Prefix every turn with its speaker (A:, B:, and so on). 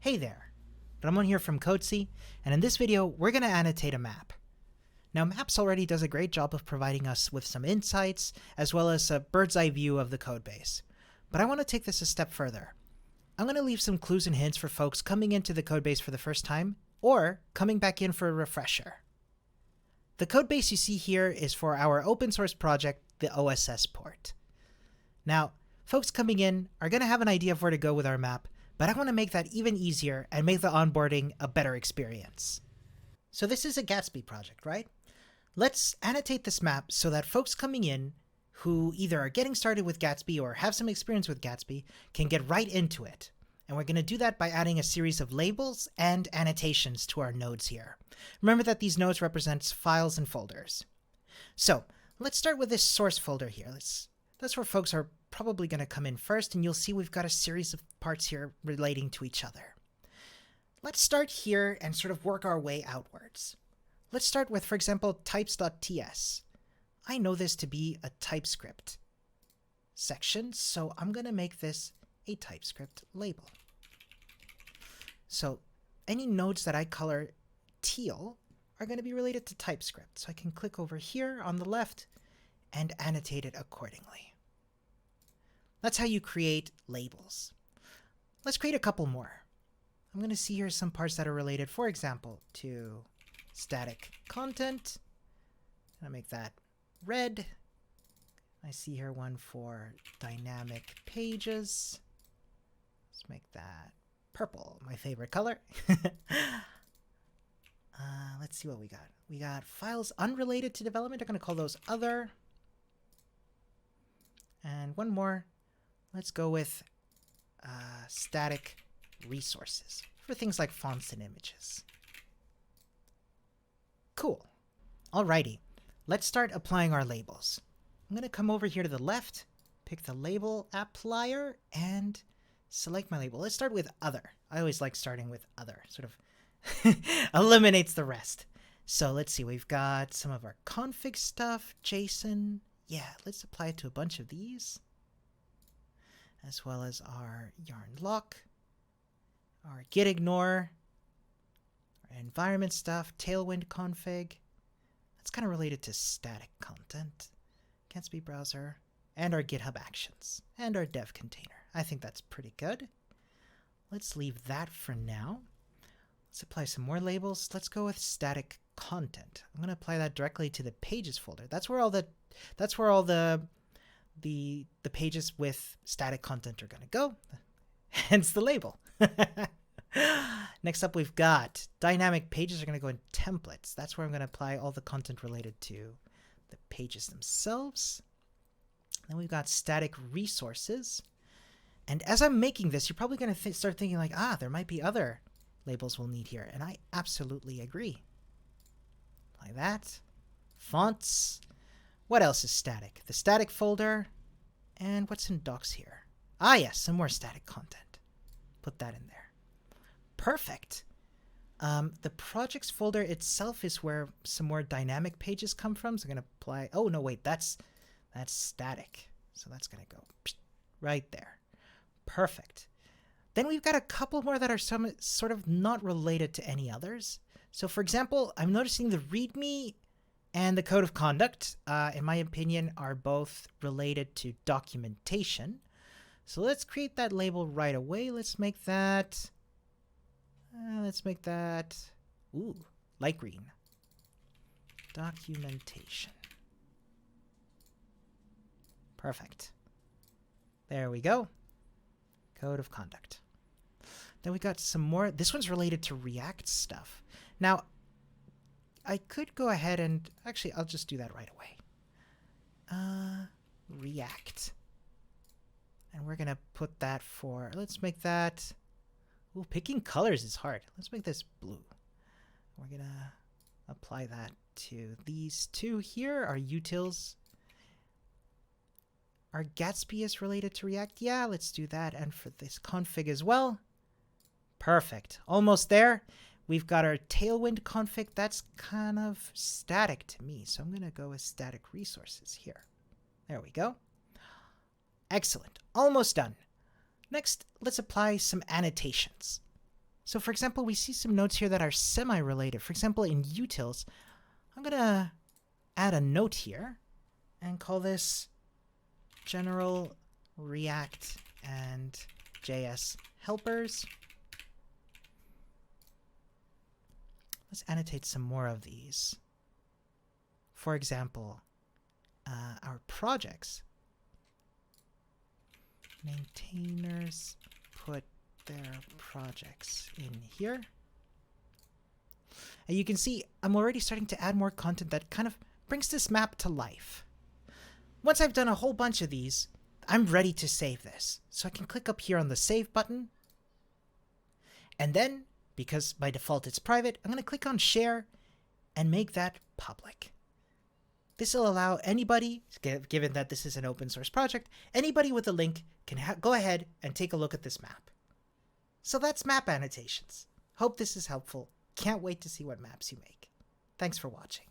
A: Hey there, Ramon here from Codesee, and in this video we're going to annotate a map. Now Maps already does a great job of providing us with some insights as well as a bird's eye view of the codebase. But I want to take this a step further. I'm going to leave some clues and hints for folks coming into the codebase for the first time or coming back in for a refresher. The codebase you see here is for our open source project, the OSS port. Now, folks coming in are going to have an idea of where to go with our map, but I want to make that even easier and make the onboarding a better experience. So this is a Gatsby project, right? Let's annotate this map so that folks coming in who either are getting started with Gatsby or have some experience with Gatsby can get right into it. And we're going to do that by adding a series of labels and annotations to our nodes here. Remember that these nodes represent files and folders. So let's start with this source folder here. That's where folks are probably going to come in first, and you'll see we've got a series of parts here relating to each other. Let's start here and sort of work our way outwards. Let's start with, for example, types.ts. I know this to be a TypeScript section, so I'm going to make this a TypeScript label. So any nodes that I color teal are going to be related to TypeScript. So I can click over here on the left and annotate it accordingly. That's how you create labels. Let's create a couple more. I'm going to see here some parts that are related, for example, to static content. I'll make that red. I see here one for dynamic pages. Let's make that purple, my favorite color. Let's see what we got. We got files unrelated to development. I'm going to call those other. And one more. Let's go with static resources for things like fonts and images. Cool. Alrighty. Let's start applying our labels. I'm going to come over here to the left, pick the label applier, and select my label. Let's start with other. I always like starting with other. Sort of eliminates the rest. So let's see. We've got some of our config stuff, JSON. Yeah, let's apply it to a bunch of these, as well as our yarn lock, our git ignore, our environment stuff, tailwind config. That's kind of related to static content, Gatsby browser, and our GitHub actions, and our dev container. I think that's pretty good. Let's leave that for now. Let's apply some more labels. Let's go with static content. I'm going to apply that directly to the pages folder. That's where all the pages with static content are going to go. Hence the label. Next up, we've got dynamic pages are going to go in templates. That's where I'm going to apply all the content related to the pages themselves. Then we've got static resources. And as I'm making this, you're probably going to start thinking like, there might be other labels we'll need here. And I absolutely agree. Like that. Fonts. What else is static? The static folder. And what's in docs here? Yes, some more static content. Put that in there. Perfect. The projects folder itself is where some more dynamic pages come from. So I'm going to apply. Oh, no, wait, that's static. So that's going to go right there. Perfect. Then we've got a couple more that are some sort of not related to any others. So for example, I'm noticing the README and the code of conduct, in my opinion, are both related to documentation. So let's create that label right away. Let's make that, light green. Documentation. Perfect. There we go. Code of conduct. Then we got some more. This one's related to React stuff. Now, I could go ahead and actually, I'll just do that right away. React. And we're going to put that for, let's make that, picking colors is hard. Let's make this blue. We're going to apply that to these two here, our utils. Our Gatsby is related to React. Yeah, let's do that. And for this config as well. Perfect. Almost there. We've got our tailwind config. That's kind of static to me. So I'm going to go with static resources here. There we go. Excellent. Almost done. Next, let's apply some annotations. So for example, we see some notes here that are semi-related. For example, in utils, I'm going to add a note here and call this general React and JS helpers. Let's annotate some more of these. For example, our projects. Maintainers put their projects in here. And you can see I'm already starting to add more content that kind of brings this map to life. Once I've done a whole bunch of these, I'm ready to save this. So I can click up here on the Save button. And then, because by default it's private, I'm going to click on Share and make that public. This will allow anybody, given that this is an open source project, anybody with a link can go ahead and take a look at this map. So that's map annotations. Hope this is helpful. Can't wait to see what maps you make. Thanks for watching.